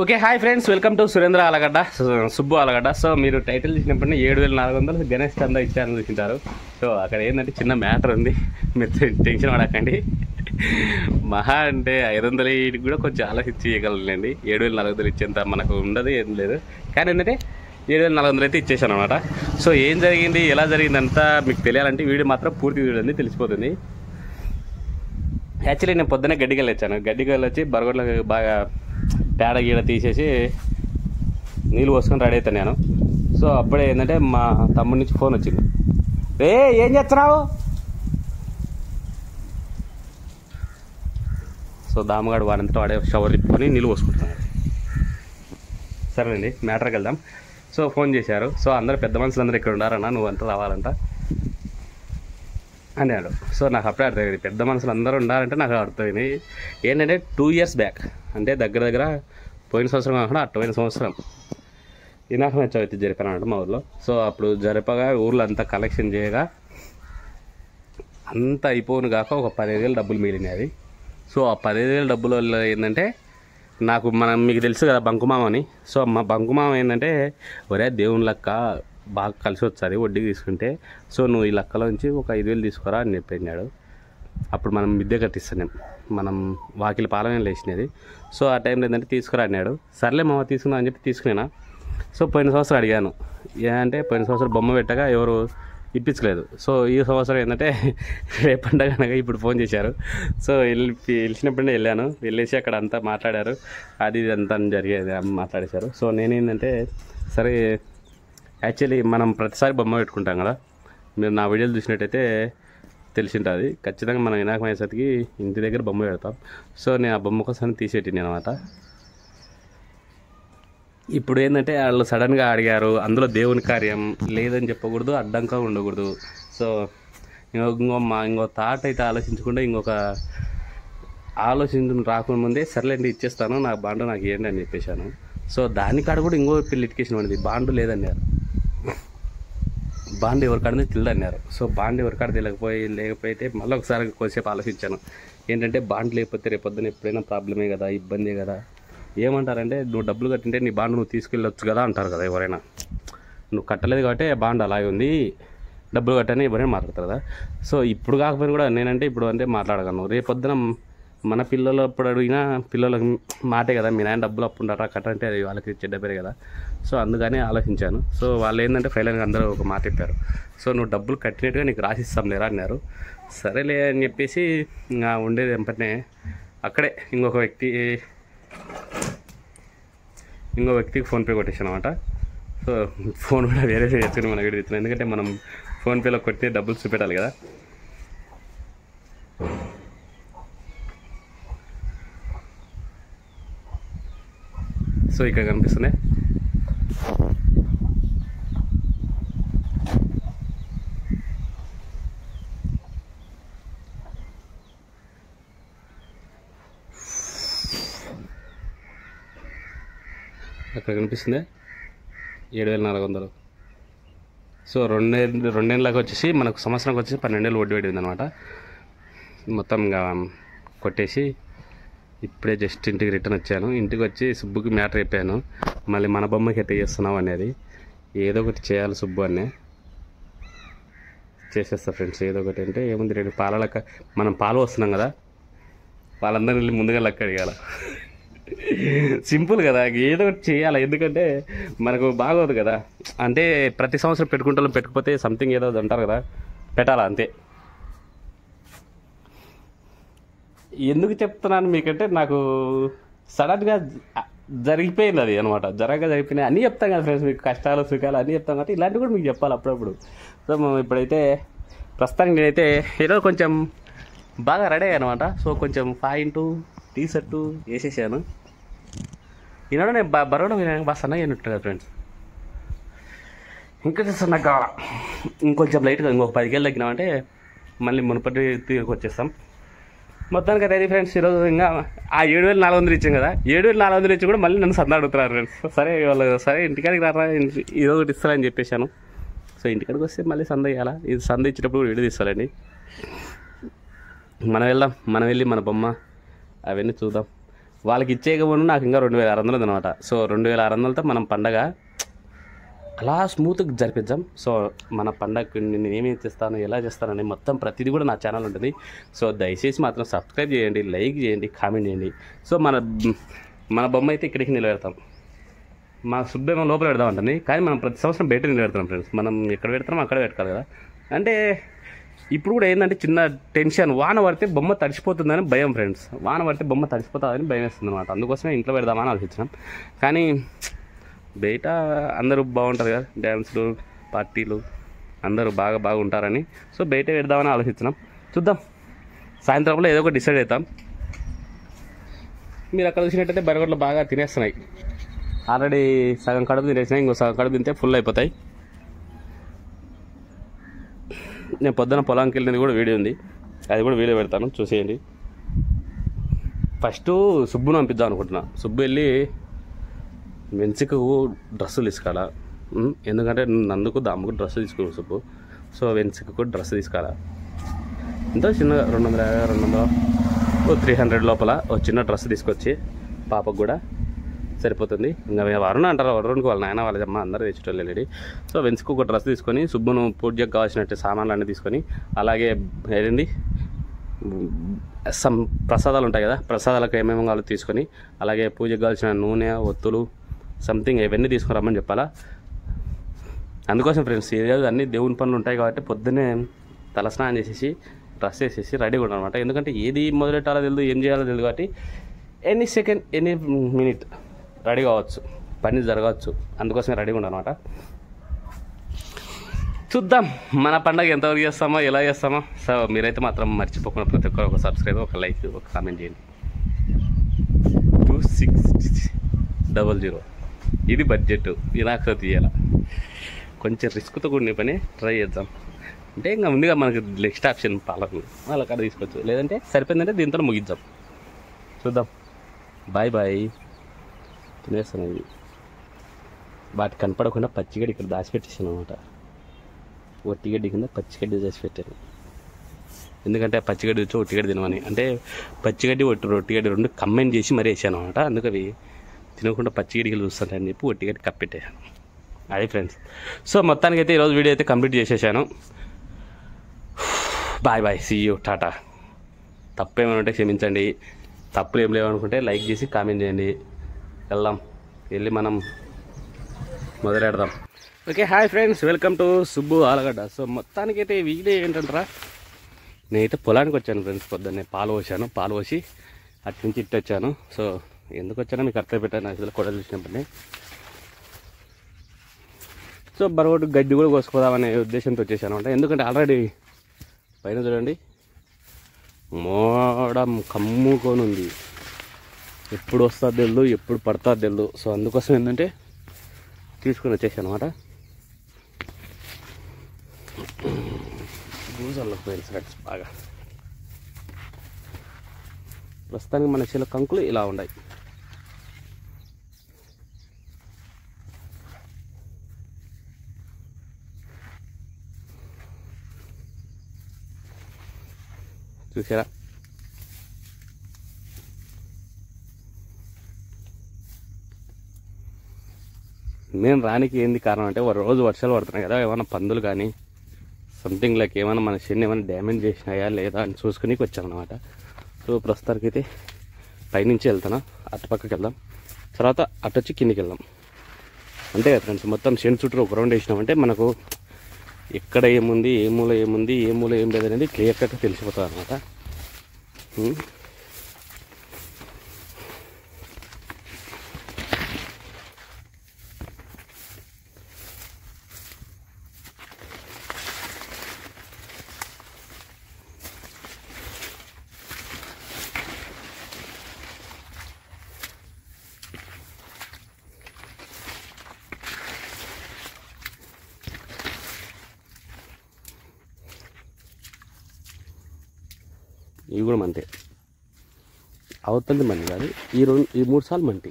Okay hi friends, welcome to Surendra Allagadda, Subbu Alagadda. So మీరు title చూసినప్పుడు 7400 గణేష్ చందా ఇచ్చారని చూసింటారు. సో అక్కడ ఏంటంటే చిన్న మ్యాటర్ ఉంది, మీరు టెన్షన్ పడకండి. మహా అంటే 500 కూడా కొంచెం ఆలోచించి ఇవ్వగలండి. 7400 ఇచ్చేంత మనకు ఉండదు, ఏం లేదు. కానీ ఏంటంటే 7400 అయితే ఇచ్చేసాను అనమాట. సో ఏం జరిగింది, ఎలా జరిగింది అంతా మీకు తెలియాలంటే వీడియో మాత్రం పూర్తి వీడియో ఉంది, తెలిసిపోతుంది. యాక్చువల్లీ నేను పొద్దున్నే గడ్డికి వెళ్ళొచ్చాను. గడ్డికి వెళ్ళొచ్చి బరగొడ్లో బాగా పేడ గీడ తీసేసి నీళ్ళు పోసుకొని రెడీ అవుతాను నేను. సో అప్పుడే ఏంటంటే మా తమ్ముడి నుంచి ఫోన్ వచ్చింది. ఏం చేస్తున్నావు? సో దామగాడు వాడంతా వాడే షవర్ తిప్పుకొని నీళ్ళు పోసుకుంటున్నాడు. సరేనండి, మ్యాటర్కి వెళ్దాం. సో ఫోన్ చేశారు. సో అందరూ పెద్ద మనుషులు అందరూ ఇక్కడ ఉండారన్నా, నువ్వు అంతా రావాలంట అన్నాడు. సో నాకు అప్పుడే అర్థమైంది, పెద్ద మనుషులు అందరూ ఉండాలంటే నాకు అర్థమైంది. ఏంటంటే 2 years బ్యాక్, అంటే దగ్గర పోయిన సంవత్సరం కాకుండా అటుపోయిన సంవత్సరం వినాయక చవితి జరిపానంట మా ఊర్లో. సో అప్పుడు జరపగా ఊర్లో అంతా కలెక్షన్ చేయగా అంత అయిపోను కాక ఒక 15,000 డబ్బులు మిగిలినాయి. సో ఆ 15,000 డబ్బుల వల్ల ఏంటంటే నాకు మీకు తెలుసు కదా బంకుమామ అని. సో మా బంకుమామ ఏంటంటే, ఒరే దేవుని లెక్క బాగా కలిసి వచ్చారు వడ్డీకి తీసుకుంటే, సో నువ్వు ఈ లెక్కలోంచి ఒక 5,000 తీసుకురా అని చెప్పినాడు. అప్పుడు మనం మిద్దె కట్టిస్తాం, మనం వాకిలి పాలన లేచినది. సో ఆ టైంలో ఏంటంటే తీసుకురా అన్నాడు. సర్లే మామ తీసుకున్నా అని చెప్పి తీసుకునేనా. సో పోయిన సంవత్సరం అడిగాను, అంటే పోయిన సంవత్సరం బొమ్మ పెట్టగా ఎవరు ఇప్పించలేదు. సో ఈ సంవత్సరం ఏంటంటే రేపండగా అనగా ఇప్పుడు ఫోన్ చేశారు. సో వెళ్ళినప్పుడే వెళ్ళాను, వెళ్ళేసి అక్కడ అంతా మాట్లాడారు, అది ఇది అంతా జరిగేది మాట్లాడేశారు. సో నేనేంటంటే సరే, యాక్చువల్లీ మనం ప్రతిసారి బొమ్మ పెట్టుకుంటాం కదా, మీరు నా వీడియోలు చూసినట్టయితే తెలిసింటుంది. ఖచ్చితంగా మనం వినాయక చవితికి ఇంటి దగ్గర బొమ్మ పెడతాం. సో నేను ఆ బొమ్మ కోసం తీసేటిని అనమాట. ఇప్పుడు ఏంటంటే వాళ్ళు సడన్గా అడిగారు, అందులో దేవుని కార్యం లేదని చెప్పకూడదు, అడ్డంగా ఉండకూడదు. సో ఇంకో థాట్ అయితే ఆలోచించకుండా ఇంకొక ఆలోచన రాకముందే సర్లేండి ఇచ్చేస్తాను, నాకు బాండు నాకు ఇవ్వండి అని చెప్పేశాను. సో దానికాడ కూడా ఇంకో లిటికేషన్ ఉండేది, బాండు లేదన్నారు. బాండ్ ఎవరికాడనే తెలియదన్నారు. సో బాండ్ ఎవరికాడ లేకపోతే మళ్ళీ ఒకసారి కొద్దిసేపు ఆలోచించాను. ఏంటంటే బాండ్ లేకపోతే రేపొద్దున ఎప్పుడైనా ప్రాబ్లమే కదా, ఇబ్బందే కదా. ఏమంటారంటే, నువ్వు డబ్బులు కట్టింటే నీ బాండ్ నువ్వు తీసుకెళ్ళొచ్చు కదా అంటారు కదా ఎవరైనా. నువ్వు కట్టలేదు కాబట్టి బాండ్ అలాగే ఉంది, డబ్బులు కట్టని ఎవరైనా మాట్లాడతారు కదా. సో ఇప్పుడు కాకపోయినా కూడా నేనంటే ఇప్పుడు అంటే మాట్లాడగలను. రేపొద్దున మన పిల్లలు అప్పుడు అడిగినా పిల్లలకు మాటే కదా, మీ నాయన డబ్బులు అప్పు ఉంటారా కట్టంటే అది వాళ్ళకి చెడ్డ పేరు కదా. సో అందుకని ఆలోచించాను. సో వాళ్ళు ఏంటంటే ఫైనల్గా అందరూ ఒక మాట చెప్పారు, సో నువ్వు డబ్బులు కట్టినట్టుగా నీకు రాసిస్తాం లేరా అన్నారు. సరేలే అని చెప్పేసి ఇంకా ఉండేది వెంటనే అక్కడే ఇంకో వ్యక్తికి ఫోన్పే కొట్టేసాను అనమాట. సో ఫోన్ కూడా వేరే చేసుకుని మన వీడియో తెచ్చాను, ఎందుకంటే మనం ఫోన్పేలో కొట్టి డబ్బులు చూపెట్టాలి కదా. సో ఇక్కడ కనిపిస్తుంది. అక్కడ కనిపిస్తుంది 7,400. సో రెండేళ్ళకి వచ్చేసి మనకు సంవత్సరానికి వచ్చేసి 12,000 వడ్డీ పడింది అనమాట. మొత్తం ఇంకా కొట్టేసి ఇప్పుడే జస్ట్ ఇంటికి రిటర్న్ వచ్చాను. ఇంటికి వచ్చి సుబ్బుకి మ్యాటర్ చెప్పాను, మళ్ళీ మన బొమ్మకి ఎట్ట చేస్తున్నావు అనేది. ఏదో ఒకటి చేయాలి సుబ్బు అనే చేసేస్తా ఫ్రెండ్స్. ఏదో ఒకటి అంటే ఏముంది, రేపు మనం పాలు వస్తున్నాం కదా, వాళ్ళందరినీ వెళ్ళి ముందుగా లెక్క అడిగాల. సింపుల్ కదా, ఏదో ఒకటి చేయాలి. ఎందుకంటే మనకు బాగోదు కదా, అంటే ప్రతి సంవత్సరం పెట్టుకుంటాం, పెట్టుకుపోతే సంథింగ్ ఏదో అంటారు కదా, పెట్టాలా అంతే. ఎందుకు చెప్తున్నాను మీకంటే, నాకు సడన్గా జరిగిపోయింది అది అనమాట. జరిగిపోయినాయి అన్నీ చెప్తాం కదా ఫ్రెండ్స్, మీకు కష్టాలు సుఖాలు అన్నీ చెప్తాం కదా, ఇలాంటివి కూడా మీకు చెప్పాలి అప్పుడప్పుడు. సో ఇప్పుడైతే ప్రస్తుతానికి నేనైతే ఈరోజు కొంచెం బాగా రెడీ అయ్యాను అనమాట. సో కొంచెం పాయింటు టీ షర్టు వేసేసాను. ఈనాడు నేను బరవడం బాగా సన్నగా అయినట్టు కదా ఫ్రెండ్స్. ఇంకా సన్నగా ఇంకొంచెం లైట్గా ఇంకొక 10 కిలోలు తగ్గినామంటే మళ్ళీ మునుపటి తీరుకు వచ్చేస్తాం. మొత్తానికి అయితే ఫ్రెండ్స్ ఈరోజు ఇంకా ఆ 7,400 ఇచ్చాం కదా, 7,400 ఇచ్చి కూడా మళ్ళీ నన్ను సంద అడుగుతున్నారు ఫ్రెండ్స్. సరే వాళ్ళు సరే ఇంటికాడికి రారా, ఇదో ఒకటి ఇస్తారని చెప్పేశాను. సో ఇంటికాడికి వస్తే మళ్ళీ సంద ఇవ్వాలా, ఇది సంద ఇచ్చేటప్పుడు వీడియో తీస్తారండి. మనం వెళ్ళి మన బొమ్మ అవన్నీ చూద్దాం. వాళ్ళకి ఇచ్చేయకపోయినా నాకు ఇంకా 2600 అనమాట. సో 2600తో మనం పండగ అలా స్మూత్గా జరిపించాం. సో మన పండగకి నేను ఏమేమి చేస్తాను, ఎలా చేస్తానని మొత్తం ప్రతిదీ కూడా నా ఛానల్ ఉంటుంది. సో దయచేసి మాత్రం సబ్స్క్రైబ్ చేయండి, లైక్ చేయండి, కామెంట్ చేయండి. సో మన బొమ్మ అయితే ఇక్కడికి నిలబెడతాం. మా సుబ్బేమో లోపల పెడదాం అంటుంది, కానీ మనం ప్రతి సంవత్సరం బయట నిలబెడతాం ఫ్రెండ్స్. మనం ఎక్కడ పెడతామో అక్కడ పెట్టాలి కదా. అంటే ఇప్పుడు కూడా ఏంటంటే చిన్న టెన్షన్, వాన పడితే బొమ్మ తడిచిపోతుందని భయం ఫ్రెండ్స్. వాన పడితే బొమ్మ తడిచిపోతుందని భయం వేస్తుంది అనమాట. అందుకోసమే ఇంట్లో పెడదామని ఆలోచించినాం. కానీ బయట అందరూ బాగుంటారు కదా, డ్యాన్సులు పార్టీలు అందరూ బాగా ఉంటారని. సో బయట పెడదామని ఆలోచించినాం. చూద్దాం, సాయంత్రంలో ఏదో ఒకటి డిసైడ్ అవుతాం. మీరు అక్కడ చూసినట్టయితే బరగొడ్లు బాగా తినేస్తున్నాయి. ఆల్రెడీ సగం కడుపు తినేసినాయి, ఇంకో సగం కడుపు తింటే ఫుల్ అయిపోతాయి. నేను పొద్దున పొలానికి వెళ్ళినది కూడా వీడియో ఉంది, అది కూడా వీడియో పెడతాను, చూసేయండి. ఫస్ట్ సుబ్బును పంపిద్దాం అనుకుంటున్నా. సుబ్బు వెళ్ళి వెన్సికు డ్రెస్సులు తీసుకురా, ఎందుకంటే నందుకు దాముకు డ్రెస్సు తీసుకున్నాను సుబ్బు. సో వెన్సికు డ్రెస్ తీసుకురా, ఎంతో చిన్నగా 200 300 లోపల ఒక చిన్న డ్రెస్ తీసుకొచ్చి పాపకు కూడా సరిపోతుంది. ఇంకా వరుణ అంటారు, వరుణ్కి వాళ్ళ నాయన వాళ్ళ అమ్మ అందరూ తెచ్చేటోళ్ళు వెళ్ళి. సో వెన్స్కి ఒక డ్రెస్ తీసుకొని సుబ్బును పూజకు కావాల్సినట్టు సామాన్లు అన్నీ తీసుకొని, అలాగే ఏంటి ప్రసాదాలు ఉంటాయి కదా, ప్రసాదాలకు ఏమేమి కావాలో తీసుకొని, అలాగే పూజకు కావాల్సిన నూనె, ఒత్తులు సంథింగ్ ఇవన్నీ తీసుకుని రమ్మని చెప్పాలా. అందుకోసం ఫ్రెండ్స్ ఈరోజు అన్ని దేవుని పనులు ఉంటాయి కాబట్టి పొద్దున్నే తలస్నానం చేసేసి డ్రెస్ వేసేసి రెడీగా ఉంటాను అనమాట. ఎందుకంటే ఏది మొదలెట్టాలో తెలియదు, ఏం చేయాలో తెలియదు కాబట్టి any second any minute ready కావచ్చు, పని జరగవచ్చు. అందుకోసమే రెడీగా ఉంటాను అనమాట. చూద్దాం మన పండగ ఎంతవరకు చేస్తామో, ఎలా చేస్తామో. సో మీరైతే మాత్రం మర్చిపోకుండా ప్రతి ఒక్కరు ఒక సబ్స్క్రైబ్, ఒక లైక్, ఒక కామెంట్ చేయండి. 2600 ఇది బడ్జెట్, వినాయక తీయాల కొంచెం రిస్క్తో కూడిన పని ట్రై చేద్దాం. అంటే ఇంకా ముందుగా మనకు నెక్స్ట్ ఆప్షన్ పాలకు వాళ్ళ కాడ తీసుకోవచ్చు, లేదంటే సరిపోయిందంటే దీంతో ముగిద్దాం. చూద్దాం. Bye bye. తినేస్తాను ఇది. వాటి కనపడకుండా పచ్చిగడ్డి ఇక్కడ దాచిపెట్టేసాను అనమాట. ఒట్టిగడ్డి కింద పచ్చిగడ్డి చేసి పెట్టాను. ఎందుకంటే పచ్చిగడ్డి వచ్చి ఒట్టిగడ్డి తినమని, అంటే పచ్చిగడ్డి ఒట్టిగడ్డి రెండు కంబైన్ చేసి మరీ వేసాను అనమాట. అందుకు అవి తినకుండా పచ్చిగడ్డికి చూస్తానని చెప్పి ఒట్టిగడ్డి కప్పెట్టేసాను. అది ఫ్రెండ్స్. సో మొత్తానికి అయితే ఈరోజు వీడియో అయితే కంప్లీట్ చేసేసాను. Bye bye, see you, tata. తప్పేమైనా ఉంటే క్షమించండి, తప్పులు ఏం లేవనుకుంటే లైక్ చేసి కామెంట్ చేయండి. వెళ్ళి మనం మొదలెడదాం. Okay, hi friends, welcome to Subbu Alagadda. So మొత్తానికైతే వీడియో ఏంటంటారా, నేనైతే పొలానికి వచ్చాను ఫ్రెండ్స్. పొద్దున్నే పాలు పోసి అటు నుంచి ఇటు వచ్చాను. సో ఎందుకు వచ్చానో మీకు అర్థం పెట్టాను అసలు కొడలు చూసినప్పటినీ. సో బరగొట్టు గడ్డి కూడా కోసుకోదామనే ఉద్దేశంతో వచ్చేసాను అనమాట. ఎందుకంటే ఆల్రెడీ పైన చూడండి మోడం కమ్ముకొని ఉంది, ఎప్పుడు వస్తుందో తెలియదు, ఎప్పుడు పడుతుందో తెలియదు. సో అందుకోసం ఏంటంటే తీసుకుని వచ్చేసాను అనమాట. బూజల్లో పోయింది ఫ్రెండ్స్ బాగా. ప్రస్తుతానికి మన చేలో కంకులు ఇలా ఉన్నాయి. చూసారా, నేను రానికి ఏంది కారణం అంటే రోజు వర్షాలు పడుతున్నాయి కదా, ఏమైనా పందులు కానీ సంథింగ్ లైక్ ఏమైనా మన చెన్ని ఏమైనా డ్యామేజ్ చేసినాయా లేదా అని చూసుకుని వచ్చాను అనమాట. సో ప్రస్తుతానికి అయితే పైనుంచి వెళ్తాను, అటుపక్కకి వెళ్దాం, తర్వాత అటు వచ్చి కిందికి వెళ్దాం. అంతే కదా ఫ్రెండ్స్. మొత్తం శని చుట్టూ ఒక రౌండ్ వేసినామంటే మనకు ఎక్కడ ఏముంది, ఏ మూల ఏముంది, ఏ మూల ఏం లేదు అనేది క్లియర్ కట్గా తెలిసిపోతుంది అనమాట. ఇవి కూడా మంటే, అవతలి మంది కాదు, ఈ 3 సార్లు మంటి.